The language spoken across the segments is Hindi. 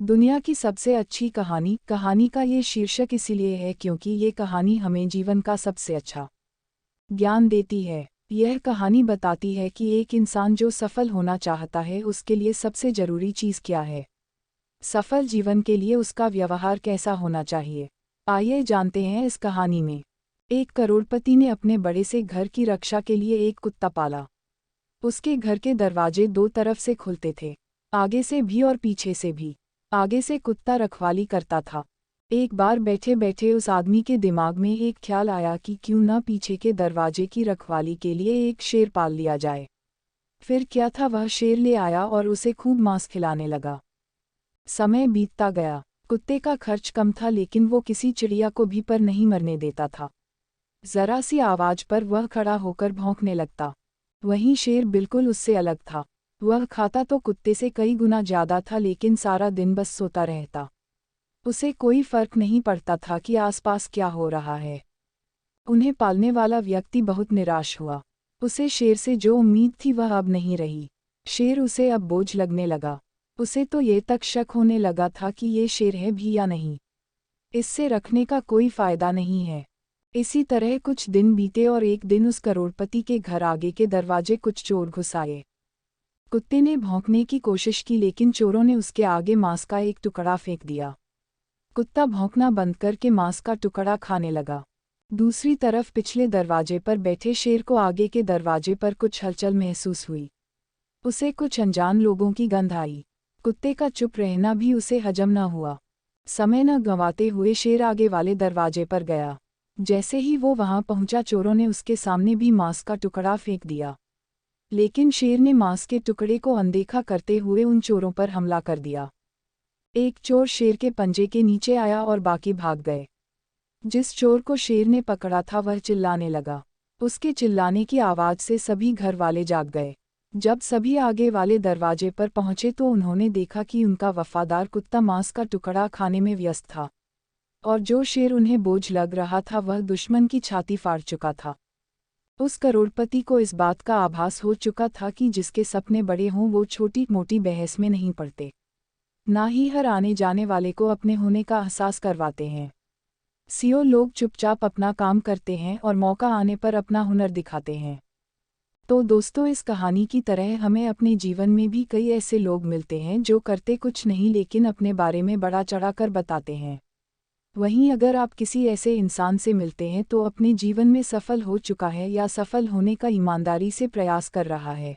दुनिया की सबसे अच्छी कहानी। कहानी का ये शीर्षक इसीलिए है क्योंकि ये कहानी हमें जीवन का सबसे अच्छा ज्ञान देती है। यह कहानी बताती है कि एक इंसान जो सफल होना चाहता है उसके लिए सबसे जरूरी चीज़ क्या है। सफल जीवन के लिए उसका व्यवहार कैसा होना चाहिए। आइए जानते हैं इस कहानी में। एक करोड़पति ने अपने बड़े से घर की रक्षा के लिए एक कुत्ता पाला। उसके घर के दरवाजे दो तरफ से खुलते थे, आगे से भी और पीछे से भी। आगे से कुत्ता रखवाली करता था। एक बार बैठे बैठे उस आदमी के दिमाग में एक ख्याल आया कि क्यों न पीछे के दरवाजे की रखवाली के लिए एक शेर पाल लिया जाए। फिर क्या था, वह शेर ले आया और उसे खूब मांस खिलाने लगा। समय बीतता गया। कुत्ते का खर्च कम था लेकिन वो किसी चिड़िया को भी पर नहीं मरने देता था। जरा सी आवाज पर वह खड़ा होकर भौंकने लगता। वहीं शेर बिल्कुल उससे अलग था। वह खाता तो कुत्ते से कई गुना ज्यादा था लेकिन सारा दिन बस सोता रहता। उसे कोई फर्क नहीं पड़ता था कि आसपास क्या हो रहा है। उन्हें पालने वाला व्यक्ति बहुत निराश हुआ। उसे शेर से जो उम्मीद थी वह अब नहीं रही। शेर उसे अब बोझ लगने लगा। उसे तो ये तक शक होने लगा था कि ये शेर है भी या नहीं। इससे रखने का कोई फायदा नहीं है। इसी तरह कुछ दिन बीते और एक दिन उस करोड़पति के घर आगे के दरवाजे कुछ चोर घुस आए। कुत्ते ने भौंकने की कोशिश की लेकिन चोरों ने उसके आगे मांस का एक टुकड़ा फेंक दिया। कुत्ता भौंकना बंद करके मांस का टुकड़ा खाने लगा। दूसरी तरफ पिछले दरवाजे पर बैठे शेर को आगे के दरवाजे पर कुछ हलचल महसूस हुई। उसे कुछ अनजान लोगों की गंध आई। कुत्ते का चुप रहना भी उसे हजम न हुआ। समय न गंवाते हुए शेर आगे वाले दरवाजे पर गया। जैसे ही वो वहां पहुंचा चोरों ने उसके सामने भी मांस का टुकड़ा फेंक दिया। लेकिन शेर ने मांस के टुकड़े को अनदेखा करते हुए उन चोरों पर हमला कर दिया। एक चोर शेर के पंजे के नीचे आया और बाकी भाग गए। जिस चोर को शेर ने पकड़ा था वह चिल्लाने लगा। उसके चिल्लाने की आवाज से सभी घर वाले जाग गए। जब सभी आगे वाले दरवाजे पर पहुंचे तो उन्होंने देखा कि उनका वफादार कुत्ता मांस का टुकड़ा खाने में व्यस्त था, और जो शेर उन्हें बोझ लग रहा था वह दुश्मन की छाती फाड़ चुका था। उस करोड़पति को इस बात का आभास हो चुका था कि जिसके सपने बड़े हों वो छोटी मोटी बहस में नहीं पड़ते, ना ही हर आने जाने वाले को अपने होने का एहसास करवाते हैं। सीओ लोग चुपचाप अपना काम करते हैं और मौका आने पर अपना हुनर दिखाते हैं। तो दोस्तों, इस कहानी की तरह हमें अपने जीवन में भी कई ऐसे लोग मिलते हैं जो करते कुछ नहीं लेकिन अपने बारे में बड़ा चढ़ाकर बताते हैं। वहीं अगर आप किसी ऐसे इंसान से मिलते हैं तो अपने जीवन में सफल हो चुका है या सफल होने का ईमानदारी से प्रयास कर रहा है।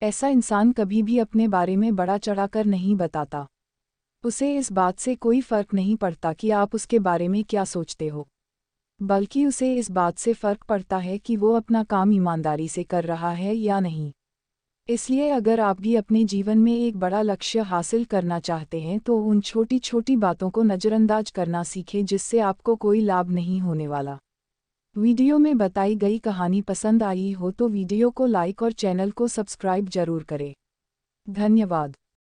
ऐसा इंसान कभी भी अपने बारे में बड़ा चढ़ाकर नहीं बताता। उसे इस बात से कोई फर्क नहीं पड़ता कि आप उसके बारे में क्या सोचते हो, बल्कि उसे इस बात से फर्क पड़ता है कि वो अपना काम ईमानदारी से कर रहा है या नहीं। इसलिए अगर आप भी अपने जीवन में एक बड़ा लक्ष्य हासिल करना चाहते हैं तो उन छोटी छोटी बातों को नज़रअंदाज करना सीखें जिससे आपको कोई लाभ नहीं होने वाला। वीडियो में बताई गई कहानी पसंद आई हो तो वीडियो को लाइक और चैनल को सब्सक्राइब जरूर करें। धन्यवाद।